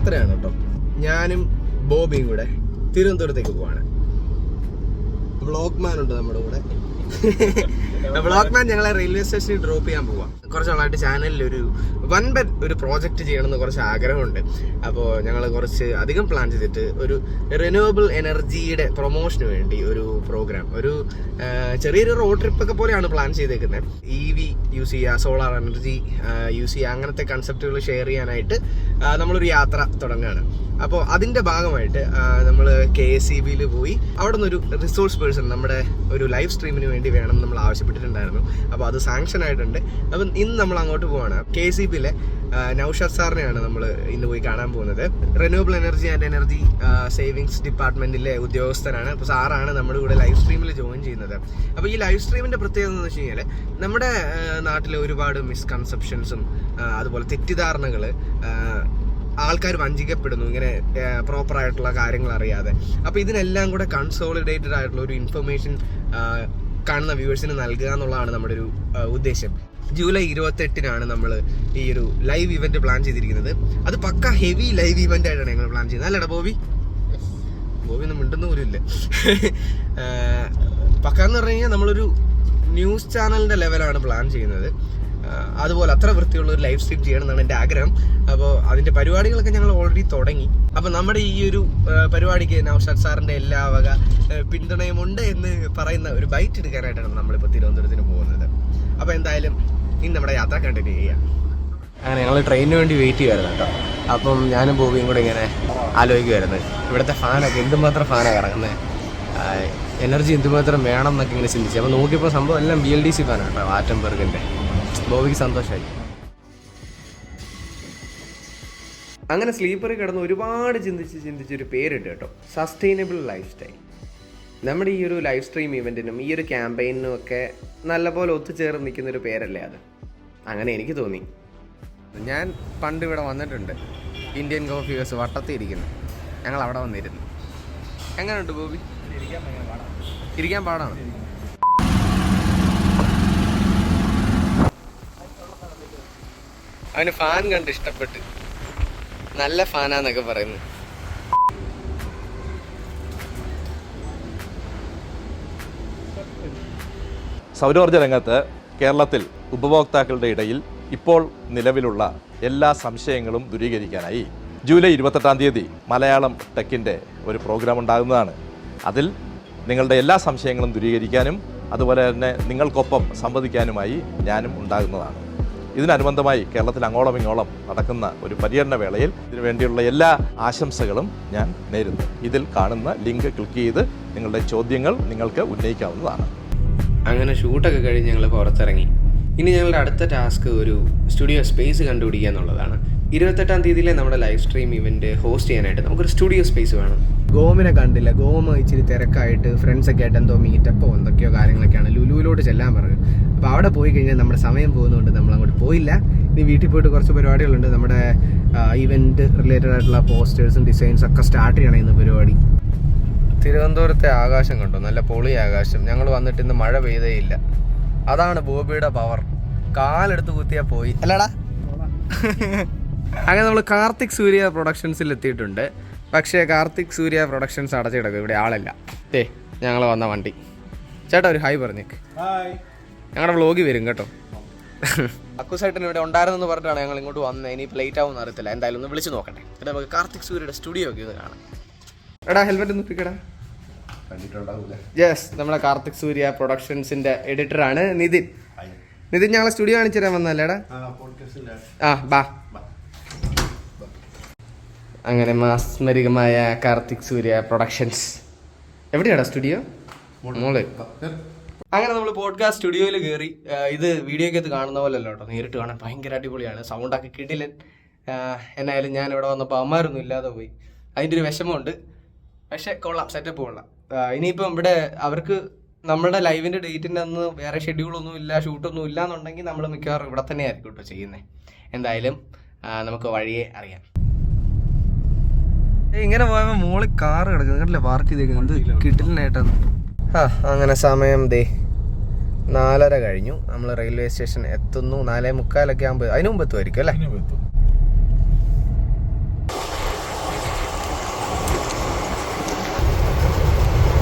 യാത്രയാണ് കേട്ടോ. ഞാനും ബോബിയും കൂടെ തിരുവനന്തപുരത്തേക്ക് പോവാണ്. വ്ളോഗ്മാൻ ഉണ്ട് നമ്മുടെ കൂടെ. വ്ളോഗ്മാൻ ഞങ്ങളെ റെയിൽവേ സ്റ്റേഷനിൽ ഡ്രോപ്പ് ചെയ്യാൻ പോവാം. കുറച്ച് നാളായിട്ട് ചാനലിൽ ഒരു പ്രോജക്റ്റ് ചെയ്യണമെന്ന് കുറച്ച് ആഗ്രഹമുണ്ട്. അപ്പോൾ ഞങ്ങൾ കുറച്ച് അധികം പ്ലാൻ ചെയ്തിട്ട് ഒരു റിന്യൂവബിൾ എനർജിയുടെ പ്രൊമോഷന് വേണ്ടി ഒരു പ്രോഗ്രാം, ഒരു ചെറിയൊരു റോഡ് ട്രിപ്പൊക്കെ പോലെയാണ് പ്ലാൻ ചെയ്തേക്കുന്നത്. EV യൂസ് ചെയ്യുക, സോളാർ എനർജി യൂസ് ചെയ്യുക, അങ്ങനത്തെ കൺസെപ്റ്റുകൾ ഷെയർ ചെയ്യാനായിട്ട് നമ്മളൊരു യാത്ര തുടങ്ങുകയാണ്. അപ്പോൾ അതിൻ്റെ ഭാഗമായിട്ട് നമ്മൾ KSEBയിൽ പോയി അവിടെ നിന്നൊരു റിസോഴ്സ് പേഴ്സൺ നമ്മുടെ ഒരു ലൈവ് സ്ട്രീമിന് വേണ്ടി വേണം നമ്മൾ ആവശ്യപ്പെട്ടിട്ടുണ്ടായിരുന്നു. അപ്പോൾ അത് സാങ്ഷൻ ആയിട്ടുണ്ട്. അപ്പം ഇന്ന് നമ്മൾ അങ്ങോട്ട് പോവാണ്. KSEBയിലെ നൗഷാദ് സാറിനെയാണ് നമ്മൾ ഇന്ന് പോയി കാണാൻ പോകുന്നത്. Renewable energy and energy savings ഡിപ്പാർട്ട്മെന്റിലെ ഉദ്യോഗസ്ഥനാണ്. അപ്പോൾ സാറാണ് നമ്മുടെ കൂടെ ലൈവ് സ്ട്രീമിൽ ജോയിൻ ചെയ്യുന്നത്. അപ്പോൾ ഈ ലൈവ് സ്ട്രീമിന്റെ പ്രത്യേകത എന്ന് വെച്ച് കഴിഞ്ഞാൽ നമ്മുടെ നാട്ടിലെ ഒരുപാട് മിസ്കൺസെപ്ഷൻസും അതുപോലെ തെറ്റിദ്ധാരണകൾ, ആൾക്കാർ വഞ്ചിക്കപ്പെടുന്നു ഇങ്ങനെ പ്രോപ്പറായിട്ടുള്ള കാര്യങ്ങൾ അറിയാതെ. അപ്പോൾ ഇതിനെല്ലാം കൂടെ കൺസോളിഡേറ്റഡ് ആയിട്ടുള്ള ഒരു ഇൻഫർമേഷൻ കാണുന്ന വ്യൂവേഴ്സിന് നൽകുക എന്നുള്ളതാണ് നമ്മുടെ ഒരു ഉദ്ദേശം. ജൂലൈ 28-നാണ് നമ്മൾ ഈ ഒരു ലൈവ് ഇവന്റ് പ്ലാൻ ചെയ്തിരിക്കുന്നത്. അത് പക്ക ഹെവി ലൈവ് ഇവന്റ് ആയിട്ടാണ് ഞങ്ങൾ പ്ലാൻ ചെയ്യുന്നത്. അല്ലേടാ ബോബി? ബോബി ഒന്നും മിണ്ടുന്ന പോലും ഇല്ല. പക്കാന്ന് പറഞ്ഞു കഴിഞ്ഞാൽ നമ്മളൊരു ന്യൂസ് ചാനലിന്റെ ലെവലാണ് പ്ലാൻ ചെയ്യുന്നത്. അതുപോലെ അത്ര വൃത്തിയുള്ള ഒരു ലൈവ് സ്ട്രീം ചെയ്യണം എന്നാണ് എൻ്റെ ആഗ്രഹം. അപ്പോൾ അതിൻ്റെ പരിപാടികളൊക്കെ ഞങ്ങൾ ഓൾറെഡി തുടങ്ങി. അപ്പോൾ നമ്മുടെ ഈ ഒരു പരിപാടിക്ക് നൗഷാദ് സാറിൻ്റെ എല്ലാ വക പിന്തുണയുമുണ്ട് എന്ന് പറയുന്ന ഒരു ബൈറ്റ് എടുക്കാനായിട്ടാണ് നമ്മളിപ്പോൾ തിരുവനന്തപുരത്തിന് പോകുന്നത്. അപ്പോൾ എന്തായാലും ഇന്ന് നമ്മുടെ യാത്ര കണ്ടിന്യൂ ചെയ്യാം. അങ്ങനെ ഞങ്ങൾ ട്രെയിനിന് വേണ്ടി വെയിറ്റ് ചെയ്യുമായിരുന്നു കേട്ടോ. അപ്പം ഞാനും ബോബിയും കൂടെ ഇങ്ങനെ ആലോചിക്കുമായിരുന്നു, ഇവിടുത്തെ ഫാനൊക്കെ എന്തുമാത്രം ഫാനാണ് കറങ്ങുന്നത്, എനർജി എന്തുമാത്രം വേണം എന്നൊക്കെ ഇങ്ങനെ ചിന്തിച്ചു. അപ്പോൾ നോക്കിയപ്പോൾ സംഭവം എല്ലാം BLDC ഫാനാണ് കേട്ടോ, ആറ്റംബർഗിൻ്റെ. ബോബിക്ക് സന്തോഷമായി. അങ്ങനെ സ്ലീപ്പറിൽ കിടന്ന് ഒരുപാട് ചിന്തിച്ചൊരു പേരിട്ട് കേട്ടോ, സസ്റ്റൈനബിൾ ലൈഫ് സ്റ്റൈൽ. നമ്മുടെ ഈ ഒരു ലൈവ് സ്ട്രീം ഇവൻറ്റിനും ഈ ഒരു ക്യാമ്പയിനും ഒക്കെ നല്ലപോലെ ഒത്തുചേർന്ന് നിൽക്കുന്നൊരു പേരല്ലേ അത്. അങ്ങനെ എനിക്ക് തോന്നി. ഞാൻ പണ്ട് ഇവിടെ വന്നിട്ടുണ്ട്, ഇന്ത്യൻ കോഫി ഹൗസ് വട്ടത്തിൽ ഇരിക്കുന്നു. ഞങ്ങൾ അവിടെ വന്നിരുന്നു. എങ്ങനെയുണ്ട് ബോബി? ഇരിക്കാൻ പാടാണ്. അവന് ഫാൻ കണ്ട് ഇഷ്ടപ്പെട്ട്, നല്ല ഫാനാന്നൊക്കെ പറയുന്നു. സൗരോർജ്ജ രംഗത്ത് കേരളത്തിൽ ഉപഭോക്താക്കളുടെ ഇടയിൽ ഇപ്പോൾ നിലവിലുള്ള എല്ലാ സംശയങ്ങളും ദൂരീകരിക്കാനായി ജൂലൈ 28 മലയാളം ടെക്കിൻ്റെ ഒരു പ്രോഗ്രാം ഉണ്ടാകുന്നതാണ്. അതിൽ നിങ്ങളുടെ എല്ലാ സംശയങ്ങളും ദൂരീകരിക്കാനും അതുപോലെ തന്നെ നിങ്ങൾക്കൊപ്പം സംവദിക്കാനുമായി ഞാനും ഉണ്ടാകുന്നതാണ്. ഇതിനനുബന്ധമായി കേരളത്തിൽ അങ്ങോളം ഇങ്ങോളം നടക്കുന്ന ഒരു പര്യടന വേളയിൽ ഇതിനു വേണ്ടിയുള്ള എല്ലാ ആശംസകളും ഞാൻ നേരുന്നു. ഇതിൽ കാണുന്ന ലിങ്ക് ക്ലിക്ക് ചെയ്ത് നിങ്ങളുടെ ചോദ്യങ്ങൾ നിങ്ങൾക്ക് ഉന്നയിക്കാവുന്നതാണ്. അങ്ങനെ ഷൂട്ടൊക്കെ കഴിഞ്ഞ് ഞങ്ങൾ പുറത്തിറങ്ങി. ഇനി ഞങ്ങളുടെ അടുത്ത ടാസ്ക് ഒരു സ്റ്റുഡിയോ സ്പേസ് കണ്ടുപിടിക്കുക എന്നുള്ളതാണ്. 28-ാം തീയതിയിലെ നമ്മുടെ ലൈവ് സ്ട്രീം ഇവന്റ് ഹോസ്റ്റ് ചെയ്യാനായിട്ട് നമുക്കൊരു സ്റ്റുഡിയോ സ്പേസ് വേണം. ഗോമിനെ കണ്ടില്ല. ഗോമ ഇച്ചിരി തിരക്കായിട്ട് ഫ്രണ്ട്സൊക്കെ ആയിട്ട് എന്തോ മീറ്റപ്പോ എന്തൊക്കെയോ കാര്യങ്ങളൊക്കെയാണ് ലുലുവിലോട്ട് ചെല്ലാൻ പറഞ്ഞു. അപ്പോൾ അവിടെ പോയി കഴിഞ്ഞാൽ നമ്മുടെ സമയം പോകുന്നതുകൊണ്ട് നമ്മൾ അങ്ങോട്ട് പോയില്ല. ഇനി വീട്ടിൽ പോയിട്ട് കുറച്ച് പരിപാടികളുണ്ട്. നമ്മുടെ ഇവന്റ് റിലേറ്റഡ് ആയിട്ടുള്ള പോസ്റ്റേഴ്സും ഡിസൈൻസും ഒക്കെ സ്റ്റാർട്ട് ചെയ്യണം ഇന്ന് പരിപാടി. തിരുവനന്തപുരത്തെ ആകാശം കണ്ടോ, നല്ല പൊളി ആകാശം. ഞങ്ങൾ വന്നിട്ട് ഇന്ന് മഴ പെയ്തേ ഇല്ല. അതാണ് ബോബിയുടെ പവർ. കാലെടുത്ത് കുത്തിയാൽ പോയി അല്ലടാ. അങ്ങനെ നമ്മൾ കാർത്തിക് സൂര്യ പ്രൊഡക്ഷൻസിൽ എത്തിയിട്ടുണ്ട്. പക്ഷേ കാർത്തിക് സൂര്യ പ്രൊഡക്ഷൻസ് അടച്ചിടക്കും, ഇവിടെ ആളല്ല. ഞങ്ങൾ വന്ന വണ്ടി. ചേട്ടാ ഒരു ഹായ് പറഞ്ഞേക്ക്. ഞങ്ങളുടെ വ്ളോഗിൽ വരും കേട്ടോ. അക്കുസേട്ടൻ ഇവിടെ ഉണ്ടായിരുന്നെന്ന് പറഞ്ഞിട്ടാണ് ഞങ്ങൾ ഇങ്ങോട്ട് വന്നത്. ഇനി ലേറ്റ് ആവുമെന്ന് അറിയത്തില്ല. എന്തായാലും ഒന്ന് വിളിച്ച് നോക്കട്ടെ. എന്നിട്ട് നമുക്ക് കാർത്തിക് സൂര്യയുടെ സ്റ്റുഡിയോ ഒക്കെ ഒന്ന് കാണാം. എടാ ഹെൽമെറ്റ് ഒന്ന് ഇട്ടിക്കടാ. യെസ്, നമ്മുടെ കാർത്തിക് സൂര്യ പ്രൊഡക്ഷൻസിന്റെ എഡിറ്ററാണ് നിതിൻ. നിതിൻ ഞങ്ങളെ സ്റ്റുഡിയോ കാണിച്ചു തരാൻ വന്നല്ലേടാ? ബാ. അങ്ങനെ മാസ്മരികമായ കാർത്തിക് സൂര്യ പ്രൊഡക്ഷൻസ്. എവിടെയാടാ സ്റ്റുഡിയോ? മോള്. അങ്ങനെ നമ്മൾ പോഡ്കാസ്റ്റ് സ്റ്റുഡിയോയിൽ കയറി. ഇത് വീഡിയോക്കകത്ത് കാണുന്ന പോലെ അല്ല കേട്ടോ, നേരിട്ട് കാണാൻ ഭയങ്കര അടിപൊളിയാണ്. സൗണ്ടൊക്കെ കിടിലൻ. എന്നായാലും ഞാൻ ഇവിടെ വന്നപ്പോൾ അമ്മാരൊന്നും ഇല്ലാതെ പോയി, അതിൻ്റെ ഒരു വിഷമമുണ്ട്. പക്ഷെ കൊള്ളാം, സെറ്റപ്പ് കൊള്ളാം. ഇനിയിപ്പം ഇവിടെ അവർക്ക് നമ്മുടെ ലൈവിൻ്റെ ഡേറ്റിൻ്റെ അന്ന് വേറെ ഷെഡ്യൂളൊന്നും ഇല്ല, ഷൂട്ടൊന്നും ഇല്ല എന്നുണ്ടെങ്കിൽ നമ്മൾ മിക്കവാറും ഇവിടെ തന്നെ ആയിരിക്കും കേട്ടോ ചെയ്യുന്നത്. എന്തായാലും നമുക്ക് വഴിയെ അറിയാം. ഇങ്ങനെ പോയപ്പോൾ മോളിൽ കാറ് കിടക്കുന്നത് കണ്ടില്ലേ, പാർക്ക് ചെയ്തേക്കുന്നത് കിട്ടിലിനായിട്ടാണ്. അങ്ങനെ സമയം 4:30 കഴിഞ്ഞു. നമ്മൾ റെയിൽവേ സ്റ്റേഷൻ എത്തുന്നു. 4:45 ആകുമ്പോൾ അതിന് മുമ്പ് എത്തുമായിരിക്കും അല്ലേ?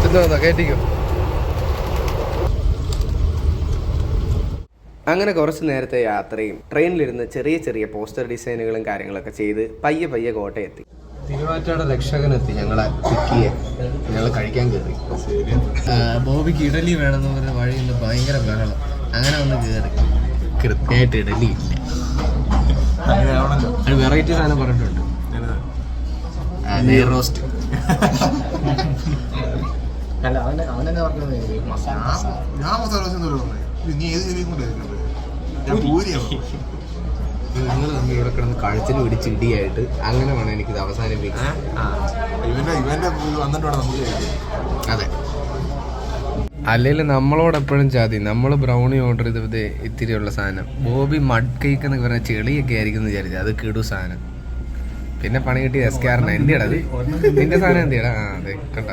എന്തോ കേട്ടിക്കോ. അങ്ങനെ കുറച്ച് നേരത്തെ യാത്രയും ട്രെയിനിലിരുന്ന് ചെറിയ ചെറിയ പോസ്റ്റർ ഡിസൈനുകളും കാര്യങ്ങളൊക്കെ ചെയ്ത് പയ്യെ കോട്ടയെത്തി. തിരുവാറ്റയുടെ രക്ഷകനെത്തി ഞങ്ങളെ പിക്ക് ചെയ്യാൻ. ഞങ്ങൾ കഴിക്കാൻ കയറി. ബോബിക്ക് ഇഡലി വേണമെന്ന് പറഞ്ഞ വഴി നിന്ന് ഭയങ്കര ബഹളം. അങ്ങനെ ഒന്ന് കയറി. കൃത്യമായിട്ട് ഇഡലി ഇല്ല. ഒരു വെറൈറ്റി സാധനം പറഞ്ഞിട്ടുണ്ട്, നെയ് റോസ്റ്റ്. അല്ല അവനെന്നെ പറഞ്ഞത് നിങ്ങൾ തമ്മിൽ ഇവിടെ കിടന്ന് കഴുത്തിന് പിടിച്ച് ഇടിയായിട്ട് അങ്ങനെ വേണം എനിക്കിത് അവസാനിപ്പിക്കാൻ. അതെ, അല്ലെങ്കിൽ നമ്മളോടെപ്പോഴും ചാതി. നമ്മൾ ബ്രൗണി ഓർഡർ ചെയ്തത് ഇത്തിരിയുള്ള സാധനം. ബോബി മഡ് കേക്ക് എന്നൊക്കെ പറഞ്ഞാൽ ചെളിയൊക്കെ ആയിരിക്കും എന്ന് വിചാരിച്ചു. അത് കിടു സാധനം. പിന്നെ പണി കിട്ടി എസ്കാറിന്. എന്തിയടാ അത്? നിന്റെ സാധനം എന്തിയടാ? അതെ കണ്ട,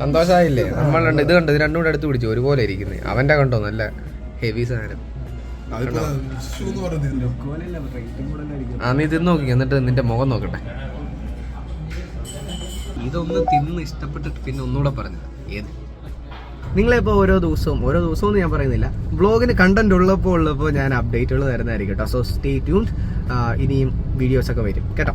സന്തോഷമായില്ലേ? നമ്മളുണ്ട്. ഇത് കണ്ടോ, ഇത് രണ്ടും കൂടെ അടുത്ത് പിടിച്ചു ഒരുപോലെ ഇരിക്കുന്നത്. അവന്റെ കണ്ടോ നല്ല ഹെവി സാധനം. നീ തിന്ന് നോക്കി, എന്നിട്ട് നിന്റെ മുഖം നോക്കട്ടെ. ഇതൊന്ന് തിന്ന് ഇഷ്ടപ്പെട്ടിട്ട് പിന്നെ ഒന്നുകൂടെ പറഞ്ഞു ഏത്. നിങ്ങളിപ്പോൾ ഓരോ ദിവസവും ഞാൻ പറയുന്നില്ല, വ്ളോഗിന് കണ്ടന്റ് ഉള്ളപ്പോൾ ഞാൻ അപ്ഡേറ്റുകൾ തരുന്നതായിരിക്കും കേട്ടോ. So stay tuned. ഇനിയും വീഡിയോസൊക്കെ വരും കേട്ടോ.